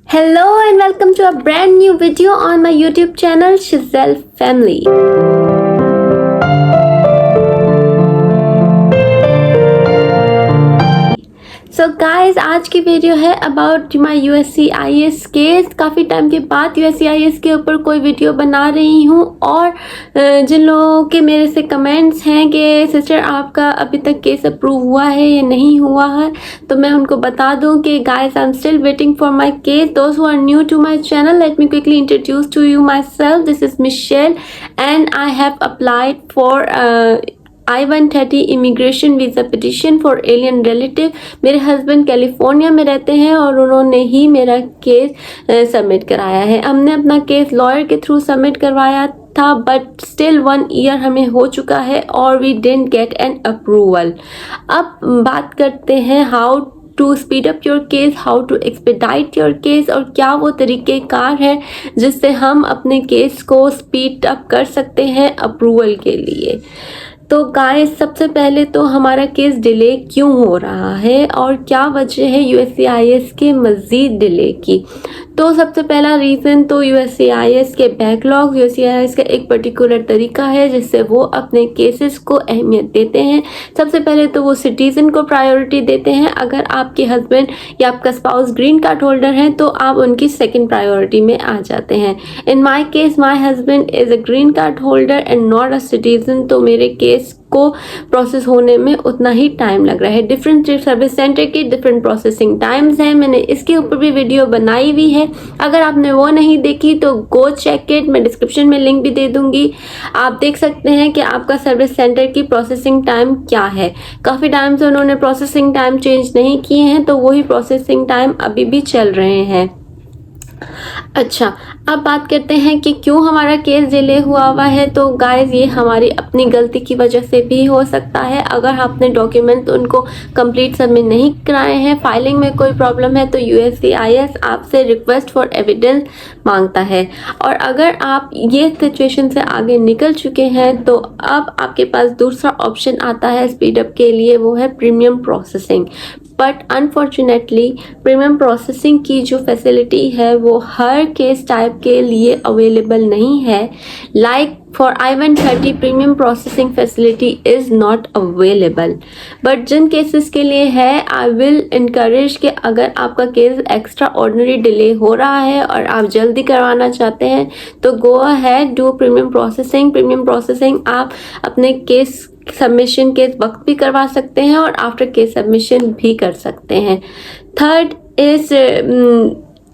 Hello and welcome to a brand new video on my YouTube channel Shizel Family. So guys आज की video है about my USCIS case. काफ़ी time के बाद USCIS के ऊपर कोई वीडियो बना रही हूँ और जिन लोगों के मेरे से कमेंट्स हैं कि सिस्टर आपका अभी तक केस अप्रूव हुआ है या नहीं हुआ है, तो मैं उनको बता दूँ कि guys I am still waiting for my case. Those who are new to my channel, let me quickly introduce to you myself. This is Michelle and I have applied for I-130 immigration visa petition for alien relative. मेरे husband California में रहते हैं और उन्होंने ही मेरा case submit कराया है। हमने अपना केस लॉयर के थ्रू सबमिट करवाया था, बट स्टिल 1 ईयर हमें हो चुका है और we didn't get an approval. अब बात करते हैं how to speed up your case, how to expedite your case, और क्या वो तरीक़ेकार है जिससे हम अपने केस को स्पीड अप कर सकते हैं अप्रूवल के लिए। तो गाइस सबसे पहले तो हमारा केस डिले क्यों हो रहा है और क्या वजह है USCIS के मज़ीद डिले की। तो सबसे पहला रीज़न तो USCIS के बैकलॉग। USCIS का एक पर्टिकुलर तरीका है जिससे वो अपने केसेस को अहमियत देते हैं। सबसे पहले तो वो सिटीज़न को प्रायोरिटी देते हैं। अगर आपके हस्बैंड या आपका स्पाउस ग्रीन कार्ड होल्डर है तो आप उनकी सेकंड प्रायोरिटी में आ जाते हैं। In my case my husband is a green card holder and not a citizen, तो मेरे केस को प्रोसेस होने में उतना ही टाइम लग रहा है। डिफरेंट सर्विस सेंटर की डिफरेंट प्रोसेसिंग टाइम्स हैं। मैंने इसके ऊपर भी वीडियो बनाई हुई है, अगर आपने वो नहीं देखी तो गो चेक इट। मैं डिस्क्रिप्शन में लिंक भी दे दूंगी, आप देख सकते हैं कि आपका सर्विस सेंटर की प्रोसेसिंग टाइम क्या है। काफ़ी टाइम से उन्होंने प्रोसेसिंग टाइम चेंज नहीं किए हैं, तो वही प्रोसेसिंग टाइम अभी भी चल रहे हैं। अच्छा, अब बात करते हैं कि क्यों हमारा केस डिले हुआ है। तो गाइस ये हमारी अपनी गलती की वजह से भी हो सकता है। अगर आपने डॉक्यूमेंट उनको कंप्लीट सबमिट नहीं कराए हैं, फाइलिंग में कोई प्रॉब्लम है, तो USCIS आपसे रिक्वेस्ट फॉर एविडेंस मांगता है। और अगर आप ये सिचुएशन से आगे निकल चुके हैं तो अब आपके पास दूसरा ऑप्शन आता है स्पीडअप के लिए, वो है premium processing. But unfortunately premium processing की जो फैसिलिटी है वो हर केस टाइप के लिए अवेलेबल नहीं है। Like for I-130 premium processing facility is not available, but जिन केसेस के लिए है आई विल इनकरेज कि अगर आपका केस एक्स्ट्रा ऑर्डिनरी डिले हो रहा है और आप जल्दी करवाना चाहते हैं तो go ahead do premium processing. Premium processing आप अपने केस सबमिशन के वक्त भी करवा सकते हैं और आफ्टर केस सबमिशन भी कर सकते हैं। Third is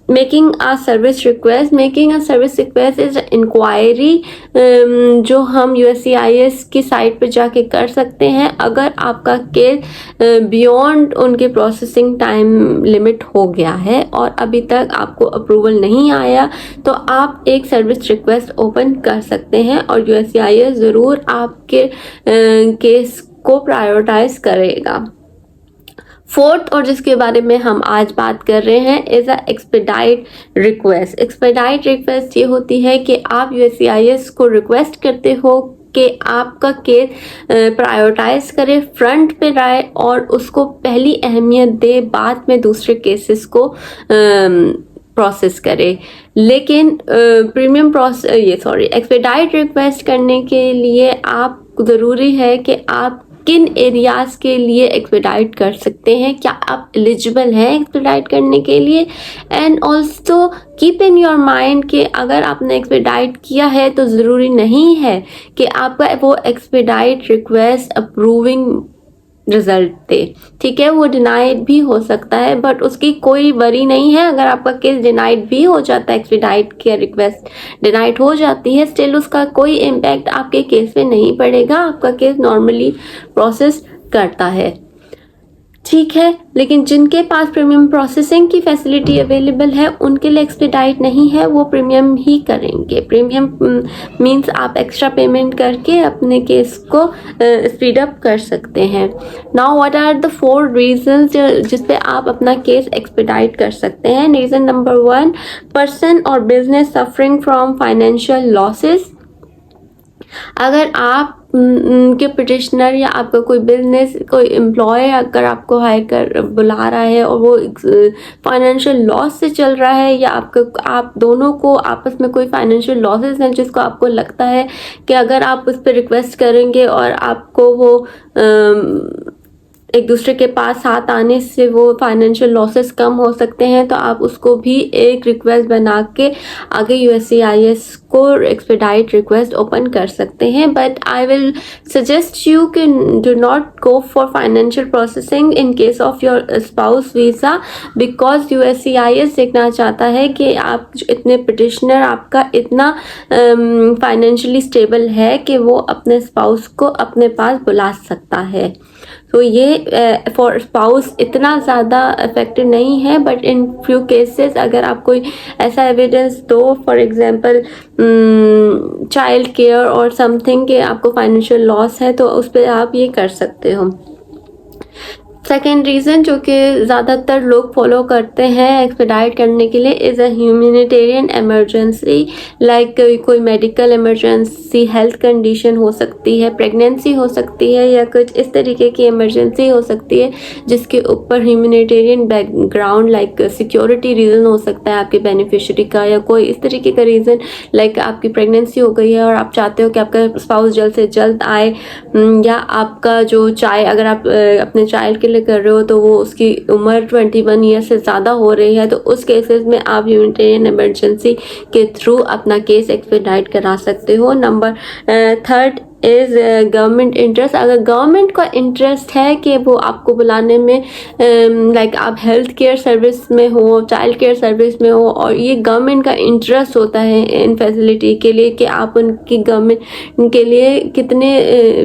making a service request. Making a service request is inquiry जो हम USCIS की साइट पर जाके कर सकते हैं। अगर आपका केस बियॉन्ड उनके प्रोसेसिंग टाइम लिमिट हो गया है और अभी तक आपको अप्रूवल नहीं आया, तो आप एक सर्विस रिक्वेस्ट ओपन कर सकते हैं और USCIS ज़रूर आपके केस को प्रायोरिटाइज करेगा। फोर्थ, और जिसके बारे में हम आज बात कर रहे हैं, is a expedite request. Expedite request ये होती है कि आप USCIS को रिक्वेस्ट करते हो कि आपका केस प्रायोरिटाइज करे, फ्रंट पे लाए और उसको पहली अहमियत दे, बाद में दूसरे केसेस को प्रोसेस करे। लेकिन एक्सपेडाइट रिक्वेस्ट करने के लिए आप ज़रूरी है कि आप किन एरियाज़ के लिए एक्सपेडाइट कर सकते हैं, क्या आप एलिजिबल हैं एक्सपेडाइट करने के लिए। And also keep in your mind कि अगर आपने एक्सपेडाइट किया है तो ज़रूरी नहीं है कि आपका वो एक्सपेडाइट रिक्वेस्ट अप्रूविंग रिजल्ट दे। ठीक है, वो डिनाइड भी हो सकता है, बट उसकी कोई वरी नहीं है। अगर आपका केस डिनाइड भी हो जाता है, एक्सपेडाइट की रिक्वेस्ट डिनाइड हो जाती है, स्टिल उसका कोई इम्पैक्ट आपके केस पे नहीं पड़ेगा। आपका केस नॉर्मली प्रोसेस करता है, ठीक है। लेकिन जिनके पास प्रीमियम प्रोसेसिंग की फैसिलिटी अवेलेबल है उनके लिए एक्सपेडाइट नहीं है, वो प्रीमियम ही करेंगे। प्रीमियम मींस आप एक्स्ट्रा पेमेंट करके अपने केस को स्पीड अप कर सकते हैं। Now what are the 4 reasons जिस पे आप अपना केस एक्सपेडाइट कर सकते हैं। रीज़न नंबर 1, पर्सन और business suffering from financial losses. अगर आप के पिटिशनर या आपका कोई बिजनेस, कोई एम्प्लॉय अगर आपको हायर कर बुला रहा है और वो फाइनेंशियल लॉस से चल रहा है, या आप दोनों को आपस में कोई फाइनेंशियल लॉसेस हैं जिसको आपको लगता है कि अगर आप उस पर रिक्वेस्ट करेंगे और आपको वो एक दूसरे के पास हाथ आने से वो फाइनेंशियल लॉसेस कम हो सकते हैं, तो आप उसको भी एक रिक्वेस्ट बना के आगे USCIS को एक्सपेडाइट रिक्वेस्ट ओपन कर सकते हैं. But I will suggest you कि do not go for financial processing in case of your spouse visa, because USCIS देखना चाहता है कि आप इतने पिटिशनर, आपका इतना फाइनेंशियली स्टेबल है कि वो अपने स्पाउस को अपने पास बुला सकता है. तो ये फॉर स्पाउस इतना ज़्यादा इफेक्टिव नहीं है, बट इन फ्यू केसेस अगर आप कोई ऐसा एविडेंस दो, फॉर एग्जांपल चाइल्ड केयर और समथिंग के आपको फाइनेंशियल लॉस है, तो उस पर आप ये कर सकते हो. सेकेंड रीज़न जो कि ज़्यादातर लोग फॉलो करते हैं एक्सपेडाइट करने के लिए is a humanitarian emergency, like कोई मेडिकल इमरजेंसी, हेल्थ कंडीशन हो सकती है, प्रेगनेंसी हो सकती है, या कुछ इस तरीके की इमरजेंसी हो सकती है जिसके ऊपर humanitarian background like security reason हो सकता है आपके बेनिफिशरी का, या कोई इस तरीके का रीज़न लाइक आपकी प्रेगनेंसी हो गई है और आप चाहते हो कि आपका स्पाउस जल्द से जल्द आए, या आपका जो अगर आप अपने चाइल्ड के लिए कर रहे हो तो वो उसकी उम्र 21 ईयर से ज़्यादा हो रही है, तो उस केसेस में आप ह्यूमैनिटेरियन इमरजेंसी के थ्रू अपना केस एक्सपेडाइट करा सकते हो. Number third is government interest. अगर गवर्नमेंट का इंटरेस्ट है कि वो आपको बुलाने में लाइक आप हेल्थ केयर सर्विस में हो, चाइल्ड केयर सर्विस में हो, और ये गवर्नमेंट का इंटरेस्ट होता है इन फैसिलिटी के लिए कि आप उनकी गवर्नमेंट के लिए कितने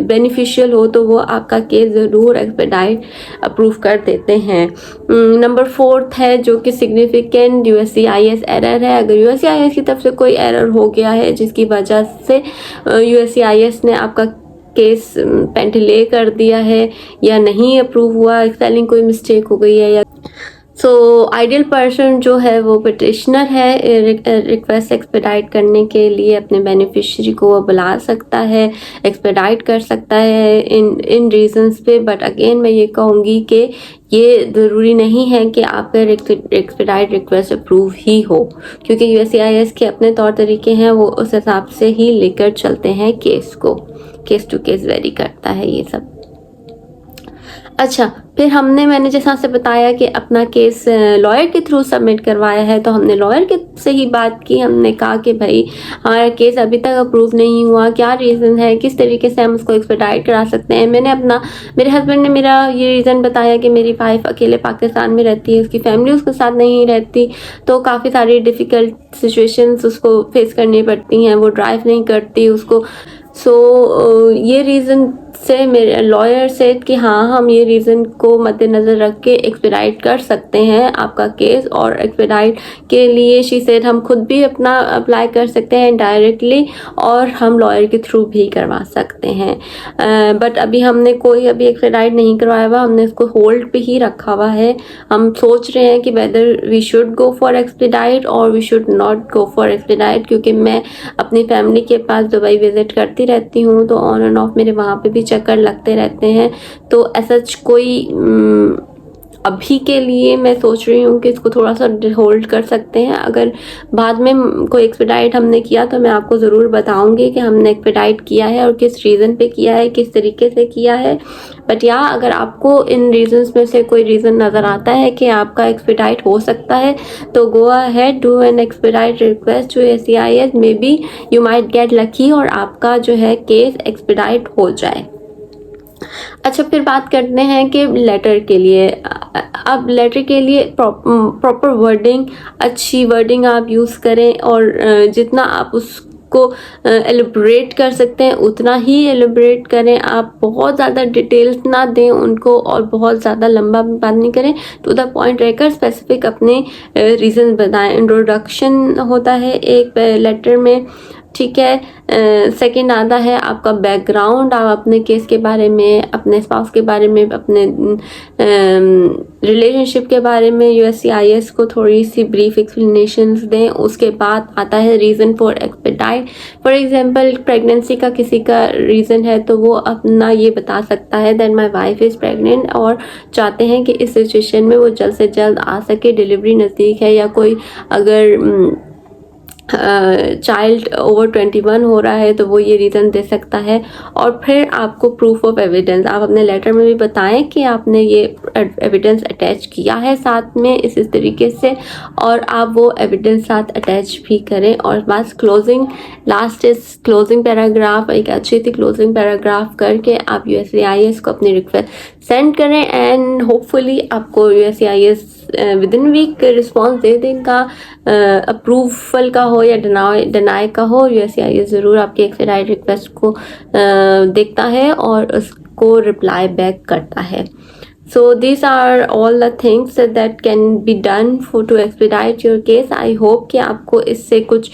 बेनिफिशियल हो, तो वो आपका केस ज़रूर एक्सपेडाइट अप्रूव कर देते हैं. नंबर फोर्थ है जो कि सिग्निफिकेंट USCIS एरर है. अगर USCIS की तरफ से कोई एरर हो गया है जिसकी वजह से USCIS ने आपका केस पेंडिले कर दिया है या नहीं अप्रूव हुआ, स्पेलिंग कोई मिस्टेक हो गई है, या सो आइडियल पर्सन जो है वो पिटिशनर है, रिक्वेस्ट एक्सपेडाइट करने के लिए अपने बेनिफिशियरी को वो बुला सकता है, एक्सपेडाइट कर सकता है इन रीजंस पे. बट अगेन मैं ये कहूँगी कि ये ज़रूरी नहीं है कि आपका एक्सपेडाइट रिक्वेस्ट अप्रूव ही हो, क्योंकि USCIS के अपने तौर तरीके हैं, वो उस हिसाब से ही लेकर चलते हैं केस को. केस टू केस वेरी करता है ये सब. अच्छा, फिर मैंने जैसा से बताया कि अपना केस लॉयर के थ्रू सबमिट करवाया है, तो हमने लॉयर के से ही बात की. हमने कहा कि भाई हमारा केस अभी तक अप्रूव नहीं हुआ, क्या रीज़न है, किस तरीके से हम उसको एक्सपेडाइट करा सकते हैं. मेरे हस्बैंड ने मेरा ये रीज़न बताया कि मेरी वाइफ अकेले पाकिस्तान में रहती है, उसकी फैमिली उसके साथ नहीं रहती, तो काफ़ी सारी डिफ़िकल्ट सिचुएशंस उसको फेस करनी पड़ती हैं, वो ड्राइव नहीं करती उसको. सो ये रीज़न से मेरे लॉयर से कि हाँ, हम ये रीज़न को मद्देनज़र रख के एक्सपेडाइट कर सकते हैं आपका केस, और एक्सपेडाइट के लिए शी सेड हम खुद भी अपना अप्लाई कर सकते हैं डायरेक्टली, और हम लॉयर के थ्रू भी करवा सकते हैं. बट अभी हमने कोई एक्सपेडाइट नहीं करवाया हुआ, हमने इसको होल्ड पे ही रखा हुआ है. हम सोच रहे हैं कि whether we should go for expedite और we should not go for expedite, क्योंकि मैं अपनी फैमिली के पास दुबई विज़िट करती रहती हूँ, तो ऑन एंड ऑफ मेरे वहाँ पे भी चक्कर लगते रहते हैं. तो ऐसा कोई अभी के लिए मैं सोच रही हूँ कि इसको थोड़ा सा होल्ड कर सकते हैं. अगर बाद में कोई एक्सपेडाइट हमने किया तो मैं आपको ज़रूर बताऊंगी कि हमने एक्सपेडाइट किया है और किस रीज़न पे किया है, किस तरीके से किया है. बट या अगर आपको इन रीजंस में से कोई रीज़न नज़र आता है कि आपका एक्सपेडाइट हो सकता है, तो go ahead, do an expedite request to USCIS. Maybe you might get lucky और आपका जो है केस एक्सपेडाइट हो जाए. अच्छा, फिर बात करते हैं कि लेटर के लिए. अब लेटर के लिए प्रॉपर वर्डिंग, अच्छी वर्डिंग आप यूज़ करें, और जितना आप उसको एलिब्रेट कर सकते हैं उतना ही एलिब्रेट करें. आप बहुत ज़्यादा डिटेल्स ना दें उनको, और बहुत ज़्यादा लंबा बात नहीं करें, टू द पॉइंट रहकर स्पेसिफिक अपने रीज़न बताएं. इंट्रोडक्शन होता है एक लेटर में, ठीक है. सेकंड आता है आपका बैकग्राउंड, आप अपने केस के बारे में, अपने स्पाउस के बारे में, अपने रिलेशनशिप के बारे में USCIS को थोड़ी सी ब्रीफ एक्सप्लेनेशंस दें. उसके बाद आता है reason for expedite. Expedite, for example pregnancy का किसी का रीज़न है तो वो अपना ये बता सकता है that my wife is pregnant और चाहते हैं कि इस सिचुएशन में वो जल्द से जल्द आ सके, डिलीवरी नज़दीक है, या कोई अगर चाइल्ड ओवर 21 हो रहा है तो वो ये रीज़न दे सकता है। और फिर आपको प्रूफ ऑफ एविडेंस, आप अपने लेटर में भी बताएं कि आपने ये एविडेंस अटैच किया है साथ में इस तरीके से, और आप वो एविडेंस साथ अटैच भी करें। और बस closing, last is closing paragraph, एक अच्छी सी क्लोजिंग पैराग्राफ करके आप USCIS को अपनी रिक्वेस्ट सेंड करें एंड होपफुली आपको USCIS within week response दे देगा। अप्रूवल का हो या डिनाई का हो, USCIS ज़रूर आपकी एक्सपेडाइट रिक्वेस्ट को देखता है और उसको रिप्लाई बैक करता है। So these are all the things that can be done to expedite your case. I hope कि आपको इससे कुछ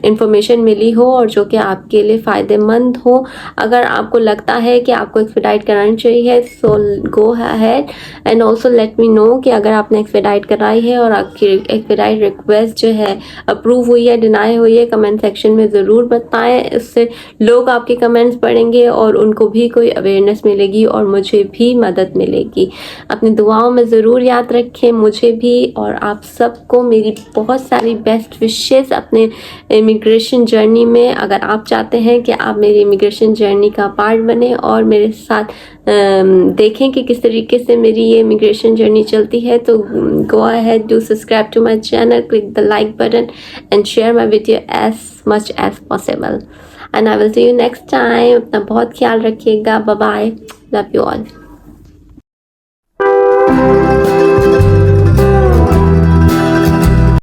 इंफॉर्मेशन मिली हो और जो कि आपके लिए फ़ायदेमंद हो। अगर आपको लगता है कि आपको एक्सपेडाइट करानी चाहिए so go ahead and also let me know कि अगर आपने एक्सपेडाइट कराई है और आपकी एक्सपेडाइट रिक्वेस्ट जो है अप्रूव हुई है, डिनाई हुई है, कमेंट सेक्शन में ज़रूर बताएं। इससे लोग आपके कमेंट्स पढ़ेंगे और उनको भी कोई अवेयरनेस मिलेगी और मुझे भी मदद मिलेगी। अपनी दुआओं में ज़रूर याद रखें मुझे भी और आप सबको मेरी बहुत सारी बेस्ट विशेस अपने इमिग्रेशन जर्नी में। अगर आप चाहते हैं कि आप मेरी इमिग्रेशन जर्नी का पार्ट बने और मेरे साथ देखें कि किस तरीके से मेरी ये इमिग्रेशन जर्नी चलती है, तो go ahead, do subscribe to my channel, click the like button and share my video as much as possible and I will see you next time. अपना बहुत ख्याल रखिएगा। Bye bye, love you all.